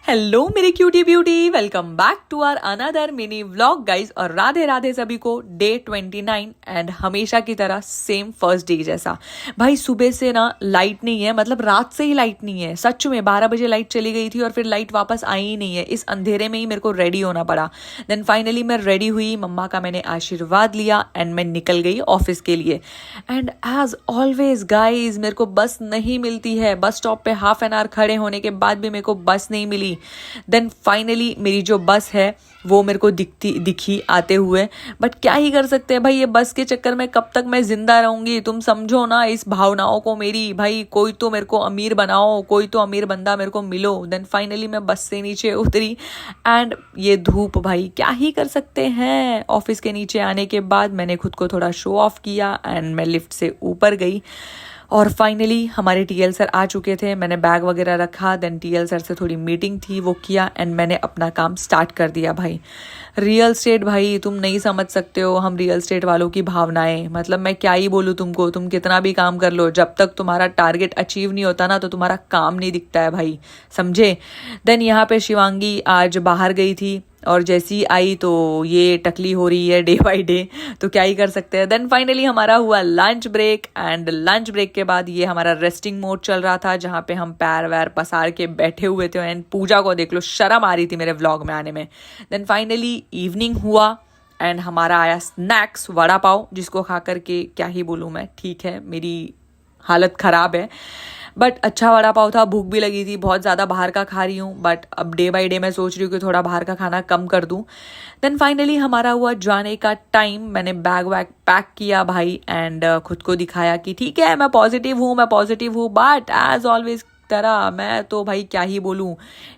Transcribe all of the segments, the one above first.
Hello मेरी cutie beauty, welcome back to our another mini vlog guys. और राधे राधे सभी को। डे 29 एंड हमेशा की तरह सेम फर्स्ट डे जैसा। भाई सुबह से ना लाइट नहीं है, मतलब रात से ही लाइट नहीं है। सच में 12 बजे लाइट चली गई थी और फिर लाइट वापस आई ही नहीं है। इस अंधेरे में ही मेरे को रेडी होना पड़ा। देन फाइनली मैं रेडी हुई, मम्मा का मैंने आशीर्वाद लिया एंड मैं निकल गई ऑफिस के लिए। एंड एज ऑलवेज गाइज मेरे को बस नहीं मिलती है। बस स्टॉप पे हाफ एन आवर खड़े होने के बाद भी मेरे को बस नहीं मिली। देन फाइनली मेरी जो बस है वो मेरे को दिखी आते हुए। बट क्या ही कर सकते हैं भाई, ये बस के चक्कर में कब तक मैं जिंदा रहूंगी। तुम समझो ना इस भावनाओं को मेरी। भाई कोई तो मेरे को अमीर बनाओ, कोई तो अमीर बंदा मेरे को मिलो। देन फाइनली मैं बस से नीचे उतरी एंड ये धूप, भाई क्या ही कर सकते हैं। ऑफिस के नीचे आने के बाद मैंने खुद को थोड़ा शो ऑफ किया एंड मैं लिफ्ट से ऊपर गई। और फाइनली हमारे टीएल सर आ चुके थे। मैंने बैग वगैरह रखा, देन टीएल सर से थोड़ी मीटिंग थी वो किया एंड मैंने अपना काम स्टार्ट कर दिया। भाई रियल स्टेट, भाई तुम नहीं समझ सकते हो हम रियल स्टेट वालों की भावनाएं। मतलब मैं क्या ही बोलूँ तुमको, तुम कितना भी काम कर लो, जब तक तुम्हारा टारगेट अचीव नहीं होता ना तो तुम्हारा काम नहीं दिखता है भाई, समझे। देन यहाँ पे शिवांगी आज बाहर गई थी और जैसी आई तो ये टकली हो रही है डे बाई डे, तो क्या ही कर सकते हैं। देन फाइनली हमारा हुआ lunch break and lunch break के बाद ये हमारा रेस्टिंग मोड चल रहा था जहाँ पे हम पैर वैर पसार के बैठे हुए थे। एंड पूजा को देख लो, शर्म आ रही थी मेरे व्लॉग में आने में। देन फाइनली इवनिंग हुआ एंड हमारा आया स्नैक्स वड़ा पाव, जिसको खा करके क्या ही बोलूँ मैं। ठीक है मेरी हालत ख़राब है बट अच्छा वड़ा पाव था। भूख भी लगी थी, बहुत ज़्यादा बाहर का खा रही हूँ बट अब डे बाय डे मैं सोच रही हूँ कि थोड़ा बाहर का खाना कम कर दूँ। देन फाइनली हमारा हुआ जाने का टाइम। मैंने बैग वैग पैक किया भाई एंड खुद को दिखाया कि ठीक है मैं पॉजिटिव हूँ बट एज ऑलवेज तरह मैं तो भाई क्या ही बोलूँ।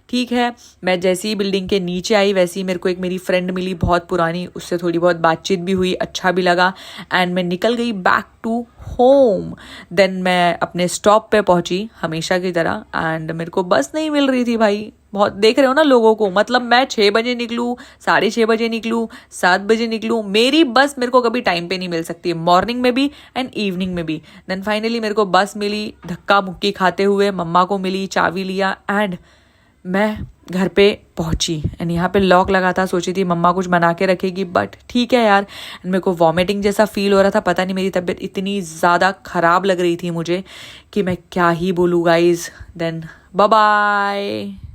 ठीक है, मैं जैसी ही बिल्डिंग के नीचे आई वैसे ही मेरे को एक मेरी फ्रेंड मिली बहुत पुरानी, उससे थोड़ी बहुत बातचीत भी हुई, अच्छा भी लगा एंड मैं निकल गई बैक टू होम। देन मैं अपने स्टॉप पे पहुंची हमेशा की तरह एंड मेरे को बस नहीं मिल रही थी भाई। बहुत देख रहे हो ना लोगों को, मतलब मैं 6 बजे निकलूँ, 6:30 बजे निकलूँ, 7 बजे निकलूँ, मेरी बस मेरे को कभी टाइम पे नहीं मिल सकती, मॉर्निंग में भी एंड इवनिंग में भी। देन फाइनली मेरे को बस मिली, धक्का मुक्की खाते हुए मम्मा को मिली, चाबी लिया एंड मैं घर पे पहुंची। एंड यहाँ पे लॉक लगा था, सोची थी मम्मा कुछ बना के रखेगी बट ठीक है यार। मेरे को वॉमिटिंग जैसा फील हो रहा था, पता नहीं मेरी तबीयत इतनी ज़्यादा ख़राब लग रही थी मुझे कि मैं क्या ही बोलूँ गाइज। Then bye bye.